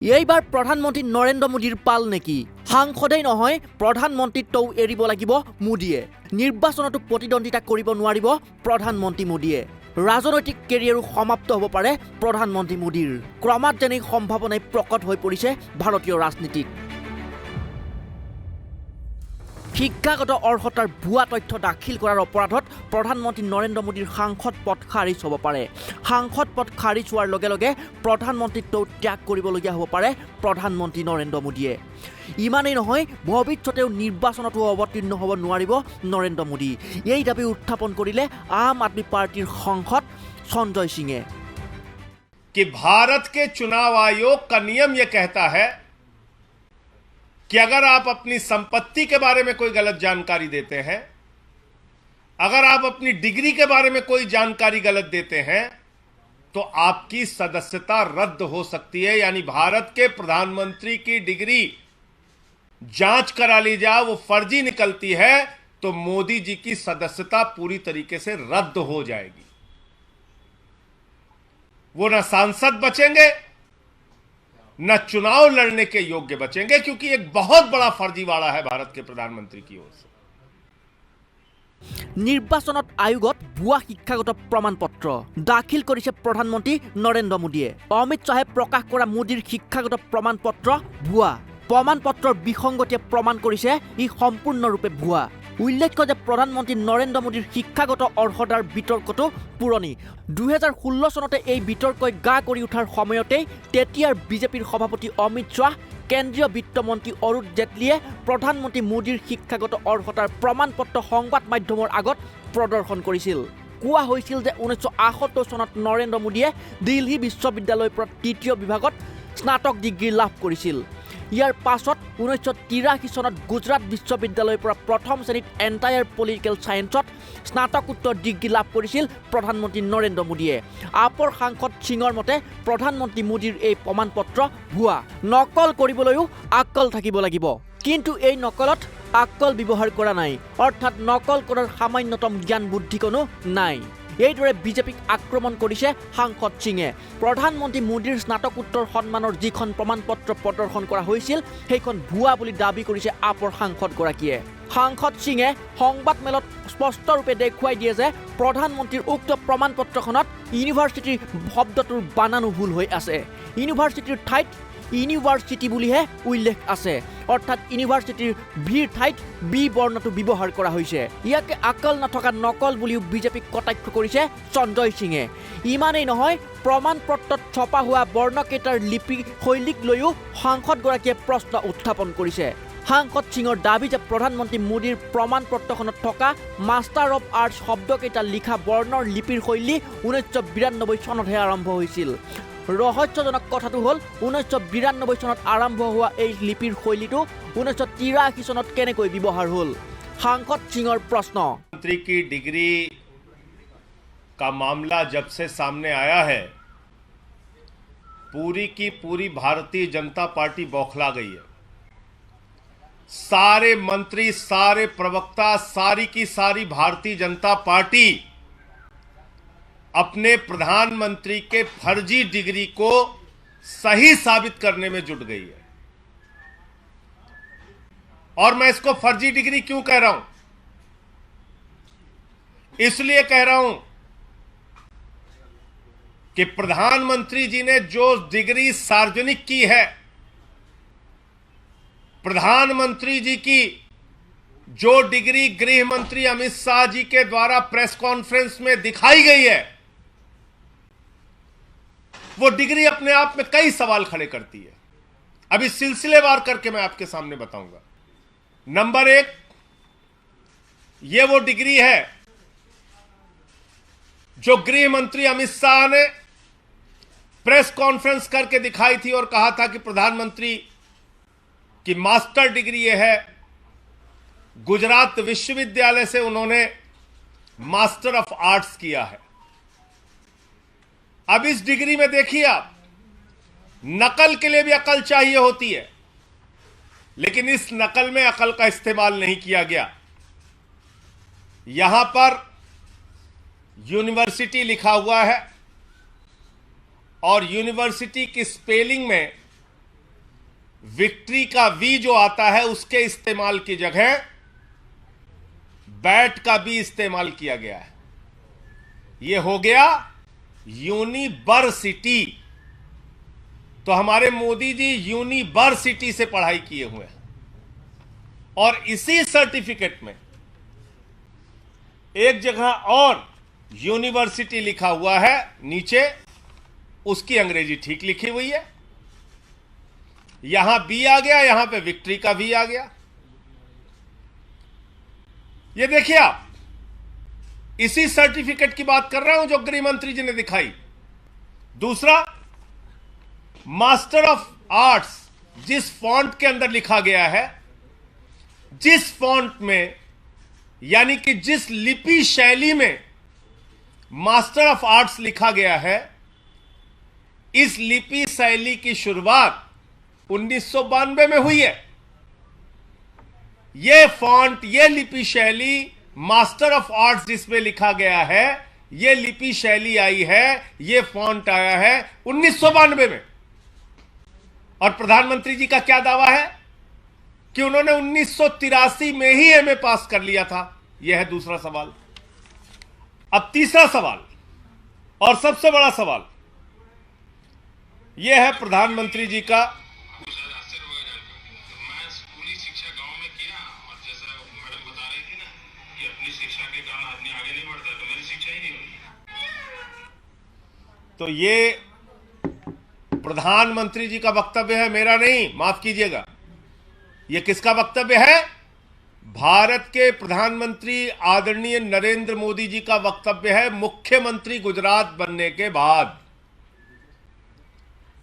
এইবাৰ প্ৰধানমন্ত্ৰী নৰেন্দ্ৰ মোদীৰ পাল নেকি? সাংসদেই নহয় প্ৰধানমন্ত্ৰীত্বও এৰিব লাগিব মোদীয়ে। নিৰ্বাচনতো প্ৰতিদ্বন্দ্বিতা কৰিব নোৱাৰিব প্ৰধানমন্ত্ৰী মোদীয়ে। ৰাজনৈতিক কেৰিয়াৰো সমাপ্ত হ'ব পাৰে প্ৰধানমন্ত্ৰী মোদীৰ। ক্ৰমাৎ যেনে সম্ভাৱনাই প্ৰকট হৈ পৰিছে ভাৰতীয় ৰাজনীতিত। শিক্ষাগত অৰ্হতাৰ ভুৱা তথ্য দাখিল কৰাৰ অপৰাধত প্ৰধানমন্ত্ৰী নৰেন্দ্ৰ মোদীৰ সাংসদ পদ খাৰিজ হ'ব পাৰে। সাংসদ পদ খাৰিজ হোৱাৰ লগে লগে প্ৰধানমন্ত্ৰীত্ব ত্যাগ কৰিবলগীয়া হ'ব পাৰে প্ৰধানমন্ত্ৰী নৰেন্দ্ৰ মোদীয়ে। ইমানেই নহয়, ভৱিষ্যতেও নিৰ্বাচনতো অৱতীৰ্ণ হ'ব নোৱাৰিব নৰেন্দ্ৰ মোদী। এই দাবী উত্থাপন কৰিলে আম আদমি পাৰ্টিৰ সাংসদ সঞ্জয় সিঙে। कि भारत के चुनाव आयोग का नियम यह कहता है कि अगर आप अपनी संपत्ति के बारे में कोई गलत जानकारी देते हैं, अगर आप अपनी डिग्री के बारे में कोई जानकारी गलत देते हैं, तो आपकी सदस्यता रद्द हो सकती है। यानी भारत के प्रधानमंत्री की डिग्री जांच करा ली जाए, वो फर्जी निकलती है तो मोदी जी की सदस्यता पूरी तरीके से रद्द हो जाएगी। वो न सांसद बचेंगे न चुनाव लड़ने के योग्य बचेंगे, क्योंकि एक बहुत बड़ा फर्जीवाड़ा है भारत के प्रधानमंत्री की ओर से। নিৰ্বাচনত আয়োগত ভুৱা শিক্ষাগত প্ৰমাণপত্ৰ দাখিল কৰিছে প্ৰধানমন্ত্ৰী নৰেন্দ্ৰ মোদীয়ে। অমিত শ্বাহে প্ৰকাশ কৰা মোদীৰ শিক্ষাগত প্ৰমাণপত্ৰ ভুৱা। প্ৰমাণপত্ৰৰ বিসংগতিয়ে প্ৰমাণ কৰিছে ই সম্পূৰ্ণৰূপে ভুৱা। উল্লেখ্য যে প্ৰধানমন্ত্ৰী নৰেন্দ্ৰ মোদীৰ শিক্ষাগত অৰ্হতাৰ বিতৰ্কটো পুৰণি। 2016 চনতে এই বিতৰ্কই গা কৰি উঠাৰ সময়তেই তেতিয়াৰ বিজেপিৰ সভাপতি অমিত শ্বাহ, কেন্দ্ৰীয় বিত্তমন্ত্ৰী অৰুণ জেটলীয়ে প্ৰধানমন্ত্ৰী মোদীৰ শিক্ষাগত অৰ্হতাৰ প্ৰমাণপত্ৰ সংবাদ মাধ্যমৰ আগত প্ৰদৰ্শন কৰিছিল। কোৱা হৈছিল যে 1978 চনত নৰেন্দ্ৰ মোদীয়ে দিল্লী বিশ্ববিদ্যালয়ৰ পৰা তৃতীয় বিভাগত স্নাতক ডিগ্ৰী লাভ কৰিছিল। ইয়াৰ পাছত 1983 চনত গুজৰাট বিশ্ববিদ্যালয়ৰ পৰা প্ৰথম শ্ৰেণীত এণ্টায়াৰ পলিটিকেল ছায়েন্সত স্নাতকোত্তৰ ডিগ্ৰী লাভ কৰিছিল প্ৰধানমন্ত্ৰী নৰেন্দ্ৰ মোদীয়ে। আপৰ সাংসদ সিঙৰ মতে প্ৰধানমন্ত্ৰী মোদীৰ এই প্ৰমাণপত্ৰ ভুৱা। নকল কৰিবলৈও আক্কল থাকিব লাগিব, কিন্তু এই নকলত আক্কল ব্যৱহাৰ কৰা নাই, অৰ্থাৎ নকল কৰাৰ সামান্যতম জ্ঞান বুদ্ধিকণো নাই। এইদৰে বিজেপিক আক্ৰমণ কৰিছে সাংসদ সিঙে। প্ৰধানমন্ত্ৰী মোদীৰ স্নাতকোত্তৰ সন্মানৰ যিখন প্ৰমাণপত্ৰ প্ৰদৰ্শন কৰা হৈছিল সেইখন ভুৱা বুলি দাবী কৰিছে আপৰ সাংসদগৰাকীয়ে। সাংসদ সিঙে সংবাদমেলত স্পষ্টৰূপে দেখুৱাই দিয়ে যে প্ৰধানমন্ত্ৰীৰ উক্ত প্ৰমাণপত্ৰখনত ইউনিভাৰ্চিটিৰ শব্দটোৰ বানানো ভুল হৈ আছে। ইউনিভাৰ্চিটিৰ ঠাইত ইউনিভাৰ্চিটি বুলিহে উল্লেখ আছে, অৰ্থাৎ ইউনিভাৰ্চিটিৰ ভিৰ ঠাইত বি বৰ্ণটো ব্যৱহাৰ কৰা হৈছে। ইয়াকে আক্কল নথকা নকল বুলিও বিজেপিক কটাক্ষ কৰিছে সঞ্জয় সিঙে। ইমানেই নহয়, প্ৰমাণপত্ৰত ছপা হোৱা বৰ্ণকেইটাৰ লিপি শৈলীক লৈও সাংসদগৰাকীয়ে প্ৰশ্ন উত্থাপন কৰিছে। সাংসদ সিঙৰ দাবী যে প্ৰধানমন্ত্ৰী মোদীৰ প্ৰমাণপত্ৰখনত থকা মাষ্টাৰ অৱ আৰ্টছ শব্দকেইটা লিখা বৰ্ণৰ লিপিৰ শৈলী 1992 চনতহে আৰম্ভ হৈছিল। ৰহস্যজনক কথাটো হ'ল 1992 চনত আৰম্ভ হোৱা এই লিপিৰ শৈলীটো 1983 চনত কেনেকৈ ব্যৱহাৰ হ'ল? সাংসদ সিঙৰ প্ৰশ্ন। मंत्री की डिग्री का मामला जब से सामने आया है, पूरी की पूरी भारतीय जनता पार्टी बौखला गई है। सारे मंत्री, सारे प्रवक्ता, सारी की सारी भारतीय जनता पार्टी अपने प्रधानमंत्री के फर्जी डिग्री को सही साबित करने में जुट गई है। और मैं इसको फर्जी डिग्री क्यों कह रहा हूं? इसलिए कह रहा हूं कि प्रधानमंत्री जी ने जो डिग्री सार्वजनिक की है, प्रधानमंत्री जी की जो डिग्री गृह मंत्री अमित शाह जी के द्वारा प्रेस कॉन्फ्रेंस में दिखाई गई है, वो डिग्री अपने आप में कई सवाल खड़े करती है। अभी सिलसिलेवार करके मैं आपके सामने बताऊंगा। नंबर 1, ये वो डिग्री है जो गृह मंत्री अमित शाह ने प्रेस कॉन्फ्रेंस करके दिखाई थी और कहा था कि प्रधानमंत्री की मास्टर डिग्री ये है। गुजरात विश्वविद्यालय से उन्होंने मास्टर ऑफ आर्ट्स किया है। अब इस डिग्री में देखिए आप, नकल के लिए भी अकल चाहिए होती है, लेकिन इस नकल में अकल का इस्तेमाल नहीं किया गया। यहां पर यूनिवर्सिटी लिखा हुआ है और यूनिवर्सिटी की स्पेलिंग में विक्ट्री का वी जो आता है उसके इस्तेमाल की जगह बैट का भी इस्तेमाल किया गया है। यह हो गया यूनिवर्सिटी। तो हमारे मोदी जी यूनिवर्सिटी से पढ़ाई किए हुए हैं और इसी सर्टिफिकेट में एक जगह और यूनिवर्सिटी लिखा हुआ है, नीचे उसकी अंग्रेजी ठीक लिखी हुई है। यहां बी आ गया, यहां पे विक्ट्री का वी आ गया। ये देखिए आप, इसी सर्टिफिकेट की बात कर रहा हूं जो गृह मंत्री जी ने दिखाई। दूसरा, मास्टर ऑफ आर्ट्स जिस फॉन्ट के अंदर लिखा गया है, जिस फॉन्ट में यानी कि जिस लिपि शैली में मास्टर ऑफ आर्ट्स लिखा गया है, इस लिपि शैली की शुरुआत 1992 में हुई है। यह फॉन्ट, यह लिपि शैली, मास्टर ऑफ आर्ट्स जिसमें लिखा गया है, यह लिपि शैली आई है, यह फॉन्ट आया है 1992 में। और प्रधानमंत्री जी का क्या दावा है कि उन्होंने 1983 में ही एमए पास कर लिया था। यह है दूसरा सवाल। अब तीसरा सवाल और सबसे बड़ा सवाल यह है प्रधानमंत्री जी का। मैं स्कूली शिक्षा गांव में किया और जैसा मैडम बता रही थी ना कि अपनी शिक्षा के कारण आदमी आगे नहीं बढ़ता, तो मेरी शिक्षा ही नहीं हुई। तो ये प्रधानमंत्री जी का वक्तव्य है, मेरा नहीं, माफ कीजिएगा। यह किसका वक्तव्य है? भारत के प्रधानमंत्री आदरणीय नरेंद्र मोदी जी का वक्तव्य है, मुख्यमंत्री गुजरात बनने के बाद।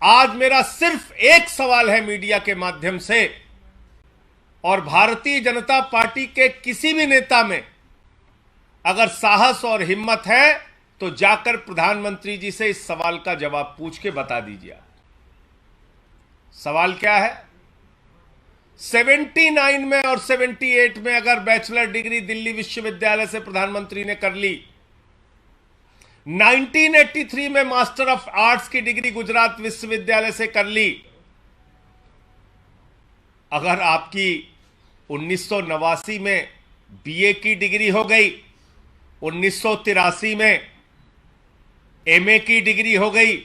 आज मेरा सिर्फ एक सवाल है मीडिया के माध्यम से, और भारतीय जनता पार्टी के किसी भी नेता में अगर साहस और हिम्मत है तो जाकर प्रधानमंत्री जी से इस सवाल का जवाब पूछ के बता दीजिए। सवाल क्या है? 79 में और 78 में अगर बैचलर डिग्री दिल्ली विश्वविद्यालय से प्रधानमंत्री ने कर ली, 1983 में मास्टर ऑफ आर्ट्स की डिग्री गुजरात विश्वविद्यालय से कर ली, अगर आपकी 1989 में बीए की डिग्री हो गई, 1983 में एमए की डिग्री हो गई,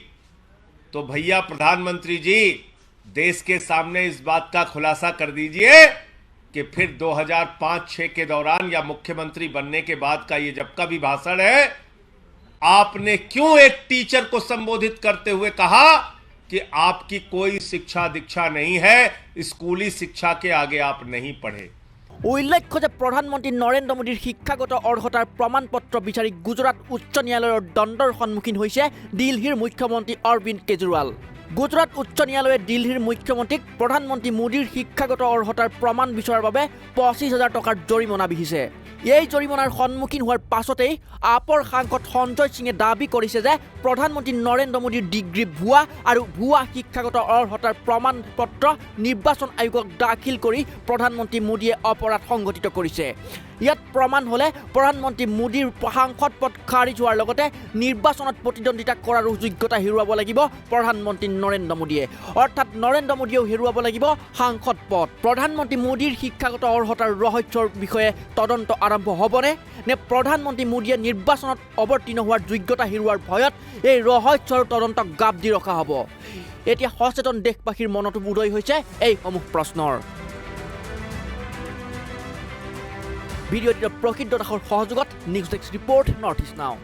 तो भैया प्रधानमंत्री जी देश के सामने इस बात का खुलासा कर दीजिए कि फिर 2005-6 के दौरान या मुख्यमंत्री बनने के बाद का ये जब का भी भाषण है, आपने क्यों एक टीचर को संबोधित करते हुए कहा कि आपकी कोई शिक्षा दीक्षा नहीं है, स्कूली शिक्षा के आगे आप नहीं पढ़े। उल्लेख्य যে প্ৰধানমন্ত্ৰী নৰেন্দ্ৰ মোদীৰ শিক্ষাগত অৰ্হতাৰ প্ৰমাণ পত্ৰ বিচাৰি গুজৰাট উচ্চ ন্যায়ালয়ৰ দণ্ডৰ সন্মুখীন হৈছে দিল্লীৰ মুখ্যমন্ত্ৰী অৰবিন্দ কেজৰিৱাল। গুজৰাট উচ্চ ন্যায়ালয়ে দিল্লীৰ মুখ্যমন্ত্ৰীক প্ৰধানমন্ত্ৰী মোদীৰ শিক্ষাগত অৰ্হতাৰ প্ৰমাণ বিচৰাৰ বাবে 25,000 টকাৰ জৰিমনা বিহিছে। এই জৰিমনাৰ সন্মুখীন হোৱাৰ পাছতেই আপৰ সাংসদ সঞ্জয় সিঙে দাবী কৰিছে যে প্ৰধানমন্ত্ৰী নৰেন্দ্ৰ মোদীৰ ডিগ্ৰী ভুৱা আৰু ভুৱা শিক্ষাগত অৰ্হতাৰ প্ৰমাণ পত্ৰ নিৰ্বাচন আয়োগক দাখিল কৰি প্ৰধানমন্ত্ৰী মোদীয়ে অপৰাধ সংঘটিত কৰিছে। ইয়াত প্ৰমাণ হলে প্ৰধানমন্ত্ৰী মোদীৰ সাংসদ পদ খাৰিজ হোৱাৰ লগতে নিৰ্বাচনত প্ৰতিদ্বন্দ্বিতা কৰাৰ যোগ্যতা হেৰুৱাব লাগিব প্ৰধানমন্ত্ৰী নৰেন্দ্ৰ মোদীয়ে। অৰ্থাৎ নৰেন্দ্ৰ মোদীয়েও হেৰুৱাব লাগিব সাংসদ পদ। প্ৰধানমন্ত্ৰী মোদীৰ শিক্ষাগত অৰ্হতাৰ ৰহস্যৰ বিষয়ে তদন্ত আৰম্ভ হ'বনে নে প্ৰধানমন্ত্ৰী মোদীয়ে নিৰ্বাচনত অৱতীৰ্ণ হোৱাৰ যোগ্যতা হেৰুৱাৰ ভয়ত এই ৰহস্যৰ তদন্তক গাপ দি ৰখা হ'ব? এতিয়া সচেতন দেশবাসীৰ মনতো উদয় হৈছে এইসমূহ প্ৰশ্নৰ। ভিডিঅ'টিৰ প্ৰকৃত দাসৰ সহযোগত নিউজ ডেস্ক ৰিপৰ্ট নৰ্থ ইষ্ট নাও।